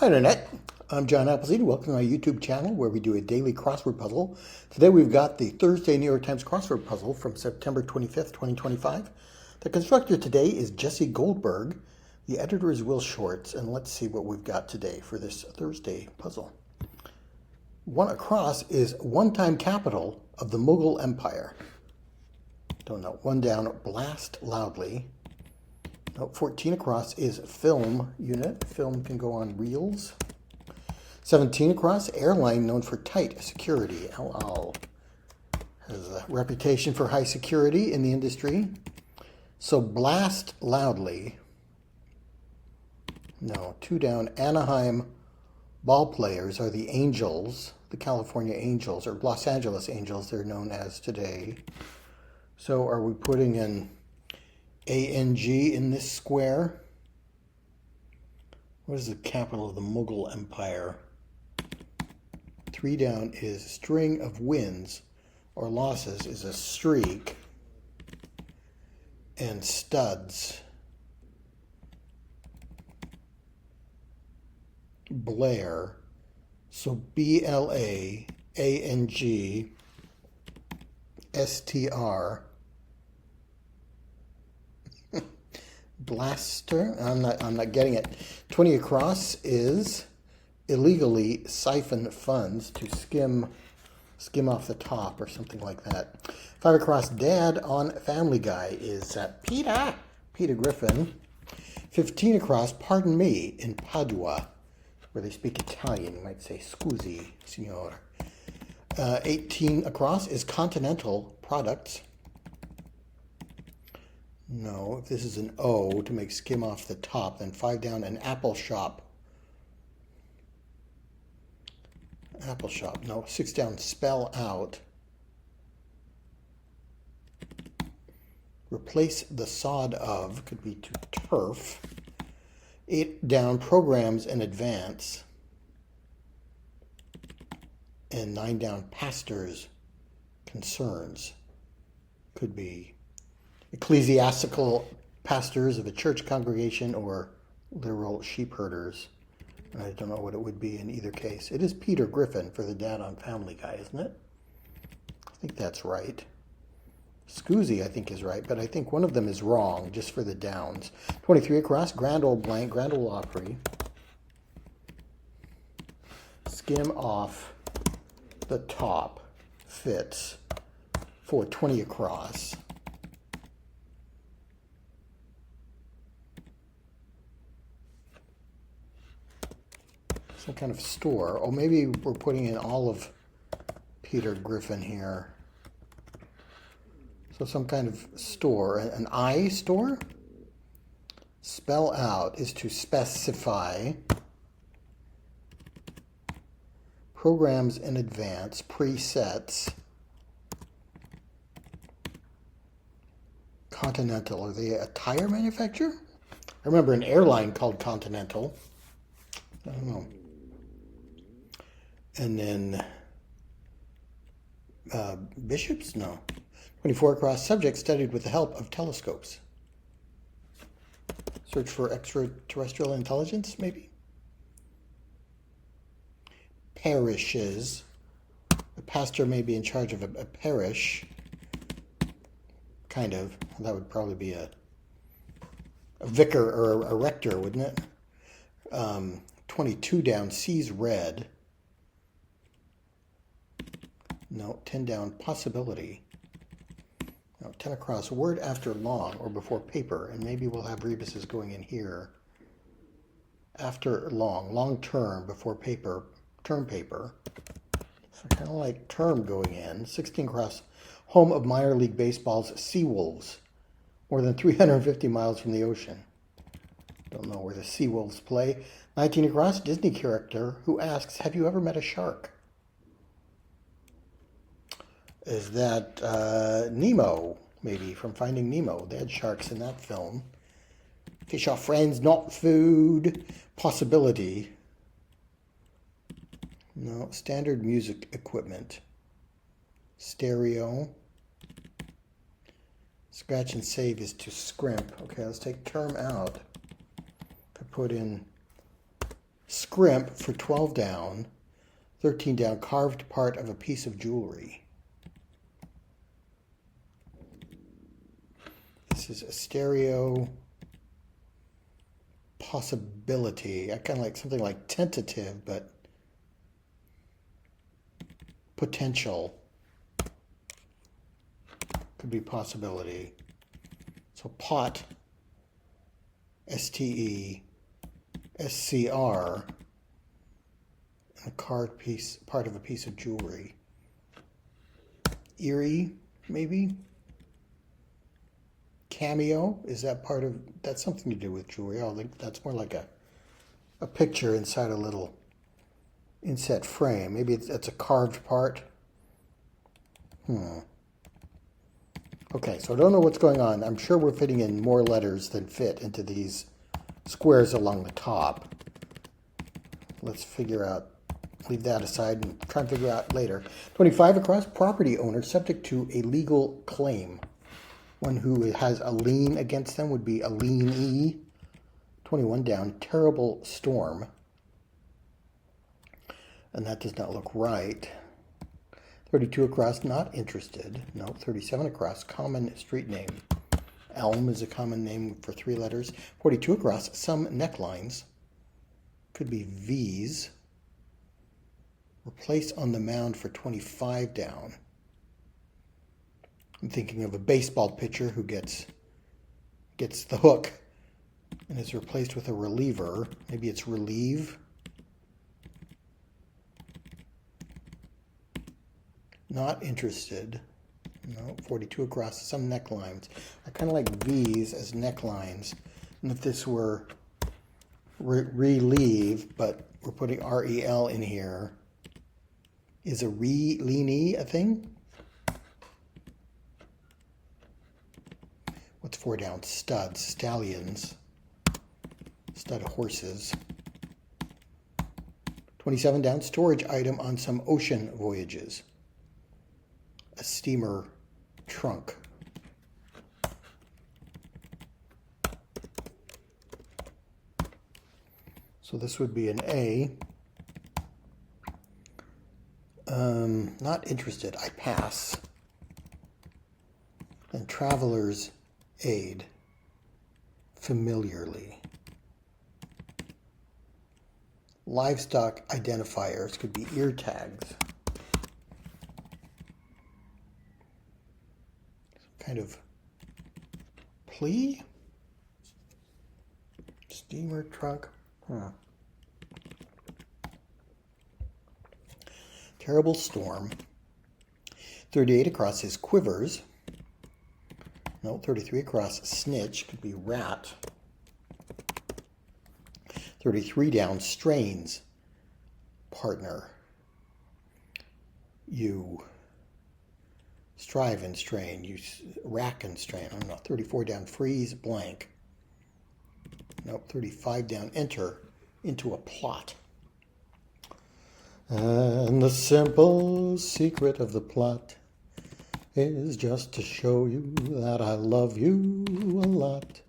Hi Internet, I'm John Appleseed. Welcome to my YouTube channel where we do a daily crossword puzzle. Today we've got the Thursday New York Times crossword puzzle from September 25th, 2025. The constructor today is Jesse Goldberg. The editor is Will Shorts, and let's see what we've got today for this Thursday puzzle. One across is one-time capital of the Mughal Empire. Don't know. One down, blast loudly. No, 14 across is film unit. Film can go on reels. 17 across, airline known for tight security. El Al has a reputation for high security in the industry. So blast loudly. No, two down, Anaheim ball players are the Angels, the California Angels, or Los Angeles Angels, they're known as today. So are we putting in ANG in this square? What is the capital of the Mughal Empire? Three down is string of wins or losses is a streak. And studs. Blair. So BLAANGSTR. Blaster. I'm not getting it. 20 across is illegally siphon funds to skim off the top or something like that. 5 across, dad on Family Guy is Peter Griffin. 15 across, pardon me, in Padua, where they speak Italian. You might say scusi, signor. 18 across is Continental Products. No, if this is an O to make skim off the top, then 5 down, an Apple Shop. Apple Shop, no, 6 down, spell out. Replace the sod of, could be to turf. 8 down, programs in advance. And 9 down, pastors' concerns. Could be ecclesiastical pastors of a church congregation or literal sheep herders. I don't know what it would be in either case. It is Peter Griffin for the dad on Family Guy, isn't it? I think that's right. Scusi, I think, is right, but I think one of them is wrong, just for the downs. 23 across, Grand Ole Blank, Grand Ole Opry. Skim off the top fits for 20 across. Some kind of store. Oh, maybe we're putting in all of Peter Griffin here. So some kind of store. An I store? Spell out is to specify. Programs in advance. Presets. Continental. Are they a tire manufacturer? I remember an airline called Continental. I don't know. And then bishops? No. 24 across, subject studied with the help of telescopes. Search for extraterrestrial intelligence, maybe? Parishes. The pastor may be in charge of a parish. Kind of. That would probably be a vicar or a rector, wouldn't it? 22 down, sees red. No, 10 down, possibility. No, 10 across, word after long or before paper. And maybe we'll have rebuses going in here. After long, long term, before paper, term paper. So kind of like term going in. 16 across, home of minor league baseball's Seawolves. More than 350 miles from the ocean. Don't know where the Seawolves play. 19 across, Disney character who asks, have you ever met a shark? Is that Nemo, maybe, from Finding Nemo? They had sharks in that film. Fish are friends, not food. Possibility. No, standard music equipment. Stereo. Scratch and save is to scrimp. Okay, let's take term out. I put in scrimp for 12 down, 13 down, carved part of a piece of jewelry. This is a stereo possibility. I kind of like something like tentative, but potential. Could be possibility. So pot, STESCR, and a card piece, part of a piece of jewelry. Eerie, maybe? Cameo, is that part of, that's something to do with jewelry. I think that's more like a picture inside a little inset frame. Maybe that's a carved part. Okay, so I don't know what's going on. I'm sure we're fitting in more letters than fit into these squares along the top. Let's figure out, leave that aside and try and figure out later. 25 across, property owner subject to a legal claim. One who has a lien against them would be a lienee. 21 down, terrible storm. And that does not look right. 32 across, not interested. No, 37 across, common street name. Elm is a common name for 3 letters. 42 across, some necklines. Could be V's. Replace on the mound for 25 down. I'm thinking of a baseball pitcher who gets the hook and is replaced with a reliever. Maybe it's relieve. Not interested. No, 42 across, some necklines. I kind of like V's as necklines. And if this were relieve, but we're putting R-E-L in here, is a lienee a thing? What's 4 down? Studs, stallions, stud horses. 27 down, storage item on some ocean voyages. A steamer trunk. So this would be an A. Not interested. I pass. And traveler's aid. Familiarly. Livestock identifiers could be ear tags. Kind of plea? Steamer trunk. Terrible storm. 38 across is quivers. No, 33 across, snitch. Could be rat. 33 down, strains. Partner. You strive and strain. You rack and strain. I don't know. 34 down, freeze, blank. Nope, 35 down, enter into a plot. And the simple secret of the plot is just to show you that I love you a lot.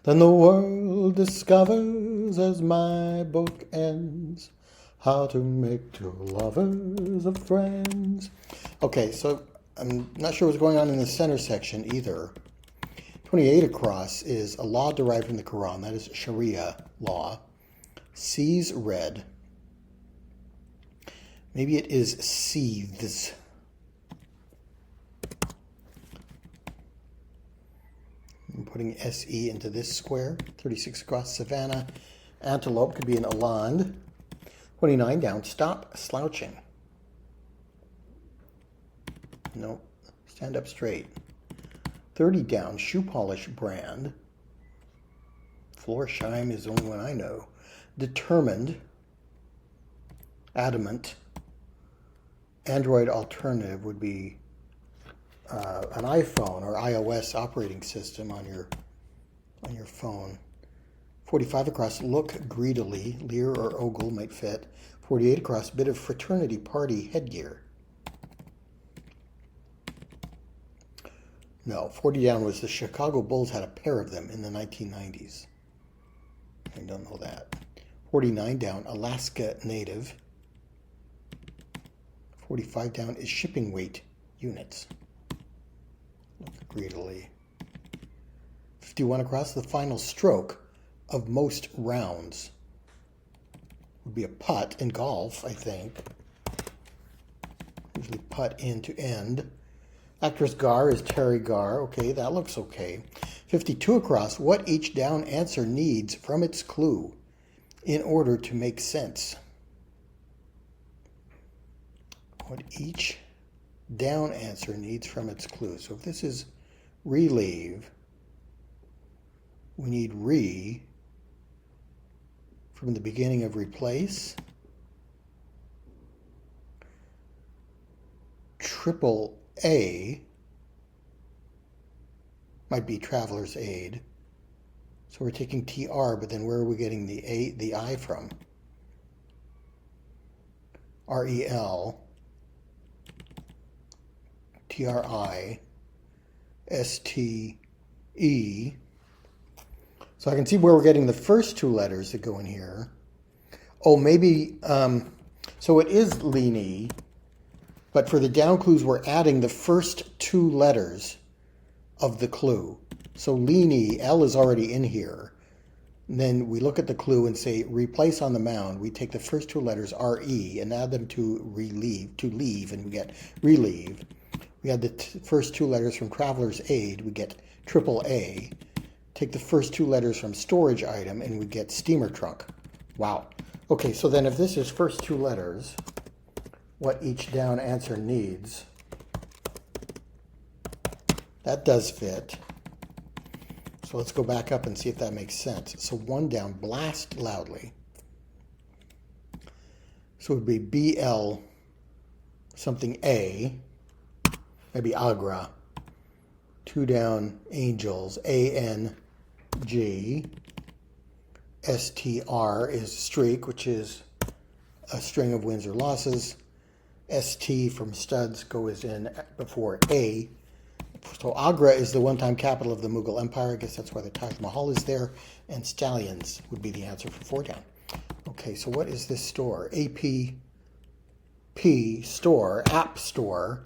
Then the world discovers as my book ends how to make 2 lovers of friends. Okay, so I'm not sure what's going on in the center section either. 28 across is a law derived from the Quran. That is Sharia law. Sees red. Maybe it is seethes. I'm putting SE into this square. 36 across, savannah. Antelope could be an eland. 29 down, stop slouching. Nope, stand up straight. 30 down, shoe polish brand. Florsheim is the only one I know. Determined. Adamant. Android alternative would be an iPhone or iOS operating system on your phone. 45 across, look greedily. Leer or ogle might fit. 48 across, bit of fraternity party headgear. No, 40 down was the Chicago Bulls had a pair of them in the 1990s. I don't know that. 49 down, Alaska native. 45 down is shipping weight units. Look greedily. 51 across, the final stroke of most rounds. Would be a putt in golf, I think. Usually putt in to end. Actress Gar is Terry Gar. Okay, that looks okay. 52 across, what each down answer needs from its clue in order to make sense. What each down answer needs from its clue. So if this is relieve, we need re from the beginning of replace. Triple A might be traveler's aid. So we're taking TR, but then where are we getting the I from? REL, TRI, STE. So I can see where we're getting the first two letters that go in here. Oh, maybe, so it is leany, but for the down clues, we're adding the first two letters of the clue. So leany, L is already in here. And then we look at the clue and say, replace on the mound. We take the first two letters, RE, and add them to relieve, to leave, and we get relieve. We add the first two letters from traveler's aid, we get triple A. Take the first two letters from storage item, and we get steamer trunk. Wow. Okay, so then if this is first two letters, what each down answer needs, that does fit. So let's go back up and see if that makes sense. So one down, blast loudly. So it would be BL something A, maybe Agra. Two down, angels, ANG. STR is streak, which is a string of wins or losses. ST from studs goes in before A. So Agra is the one-time capital of the Mughal Empire. I guess that's why the Taj Mahal is there. And stallions would be the answer for four down. Okay, so what is this store? APP store, app store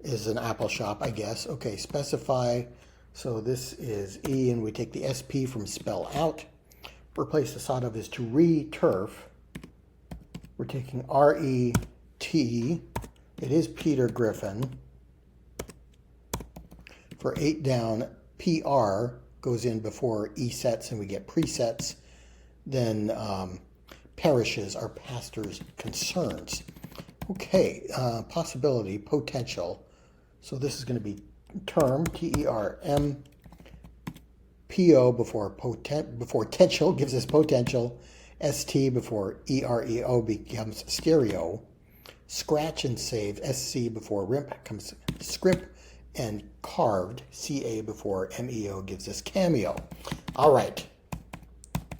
is an Apple shop, I guess. Okay, specify. So this is E, and we take the SP from spell out. Replace the sod of is to re-turf. We're taking RET. It is Peter Griffin. For 8 down, PR goes in before E sets, and we get presets. Then parishes are pastors' concerns. Okay, possibility, potential. So this is going to be term, TERM. PO before potential gives us potential. ST before EREO becomes stereo. Scratch and save. SC before RIMP comes scrimp. And carved, CA before MEO gives us cameo. All right.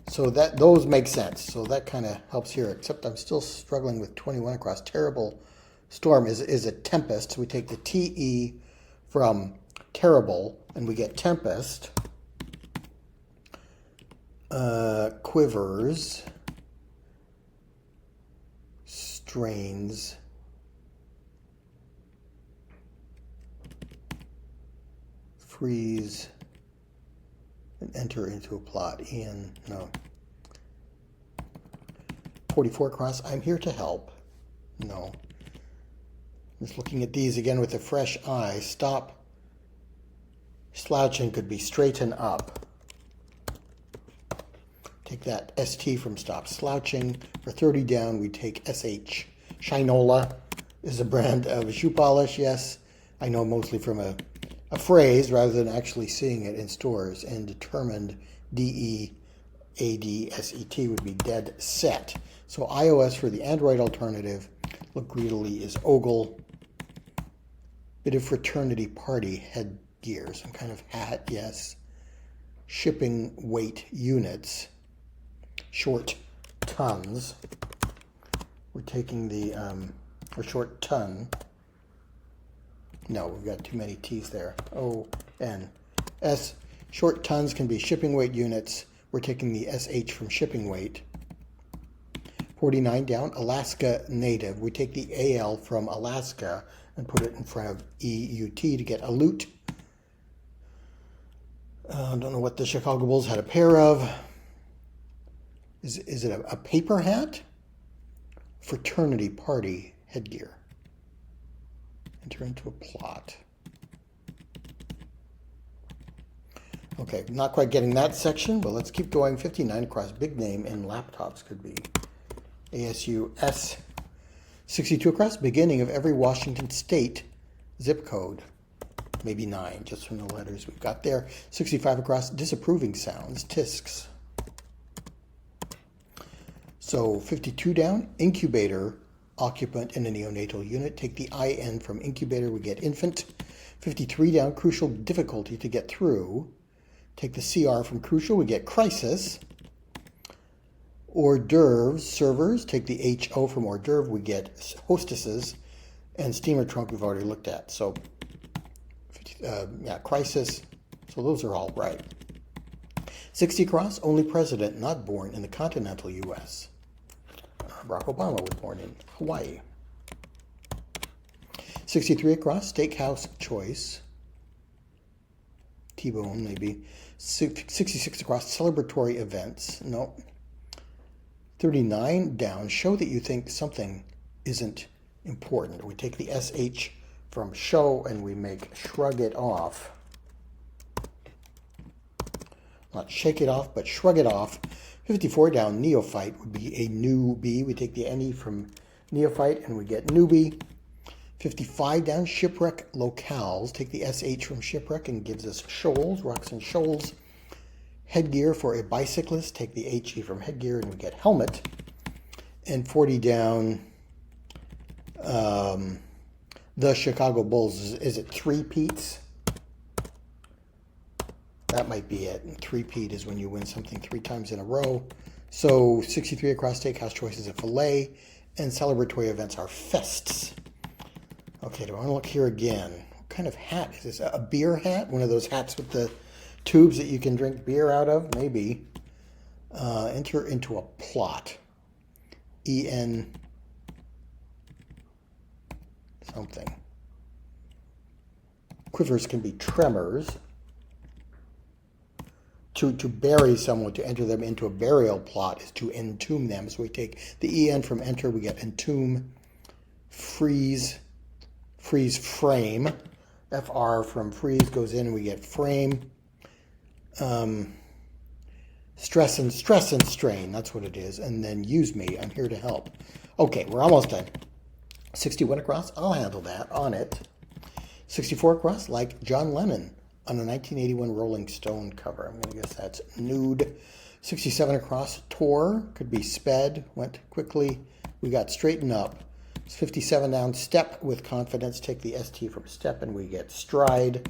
So those make sense. So that kind of helps here, except I'm still struggling with 21 across. Terrible storm is a tempest. So we take the TE from terrible, and we get tempest. Quivers. Strains. Freeze and enter into a plot. Ian, no. 44 across. I'm here to help. No. Just looking at these again with a fresh eye. Stop. Slouching could be straighten up. Take that ST from stop slouching. For 30 down, we take SH. Shinola is a brand of shoe polish. Yes, I know mostly from a phrase rather than actually seeing it in stores. And determined, DEADSET would be dead set. So iOS for the Android alternative, look greedily, is ogle. Bit of fraternity party headgear, some kind of hat, yes. Shipping weight units, short tons. We're taking the, or short ton. No, we've got too many T's there. O-N. S, short tons can be shipping weight units. We're taking the SH from shipping weight. 49 down, Alaska Native. We take the AL from Alaska and put it in front of EUT to get Aleut. I don't know what the Chicago Bulls had a pair of. Is it a paper hat? Fraternity party headgear. Enter into a plot. Okay, not quite getting that section, but let's keep going. 59 across, big name in laptops could be ASU S. 62 across, beginning of every Washington state zip code. Maybe 9, just from the letters we've got there. 65 across, disapproving sounds, TISCs. So 52 down, incubator, occupant in a neonatal unit. Take the IN from incubator, we get infant. 53 down, crucial difficulty to get through. Take the CR from crucial, we get crisis. Hors d'oeuvres, servers. Take the HO from hors d'oeuvre, we get hostesses. And steamer trunk we've already looked at. So, crisis. So those are all right. 60 across, only president not born in the continental U.S. Barack Obama was born in Hawaii. 63 across, steakhouse choice. T-bone, maybe. 66 across, celebratory events. No. 39 down, show that you think something isn't important. We take the SH from show and we make shrug it off. Not shake it off, but shrug it off. 54 down, neophyte would be a newbie. We take the NE from neophyte and we get newbie. 55 down, shipwreck locales. Take the SH from shipwreck and gives us shoals, rocks and shoals. Headgear for a bicyclist. Take the HE from headgear and we get helmet. And 40 down, the Chicago Bulls. Is it three-peats? That might be it. And three-peat is when you win something 3 times in a row. So 63 across, steakhouse choice is a filet. And celebratory events are fests. Okay, do I want to look here again? What kind of hat is this? A beer hat? One of those hats with the tubes that you can drink beer out of? Maybe. Enter into a plot. EN something. Quivers can be tremors. To bury someone, to enter them into a burial plot is to entomb them. So we take the EN from enter, we get entomb. Freeze frame. FR from freeze goes in and we get frame. Stress and strain, that's what it is. And then use me, I'm here to help. Okay, we're almost done. 61 across, I'll handle that, on it. 64 across, like John Lennon on a 1981 Rolling Stone cover. I'm going to guess that's nude. 67 across, tore, could be sped, went quickly. We got straighten up. 57 down, step with confidence. Take the ST from step and we get stride.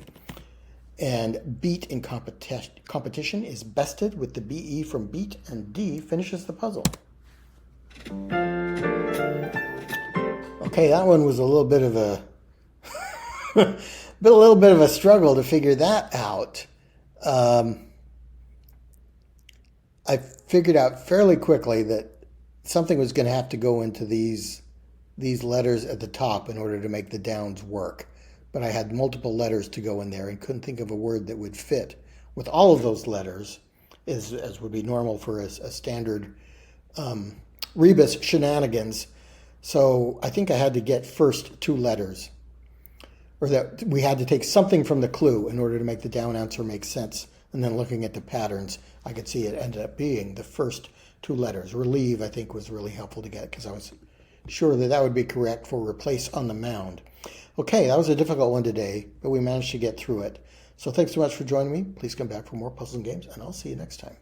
And beat in competition is bested with the BE from beat, and D finishes the puzzle. Okay, that one was a little bit of a struggle to figure that out. I figured out fairly quickly that something was going to have to go into these letters at the top in order to make the downs work. But I had multiple letters to go in there and couldn't think of a word that would fit with all of those letters, as would be normal for a standard rebus shenanigans. So I think I had to get first 2 letters, or that we had to take something from the clue in order to make the down answer make sense. And then looking at the patterns, I could see it ended up being the first 2 letters. Relieve, I think, was really helpful to get because I was sure that would be correct for replace on the mound. Okay, that was a difficult one today, but we managed to get through it. So thanks so much for joining me. Please come back for more puzzles and games, and I'll see you next time.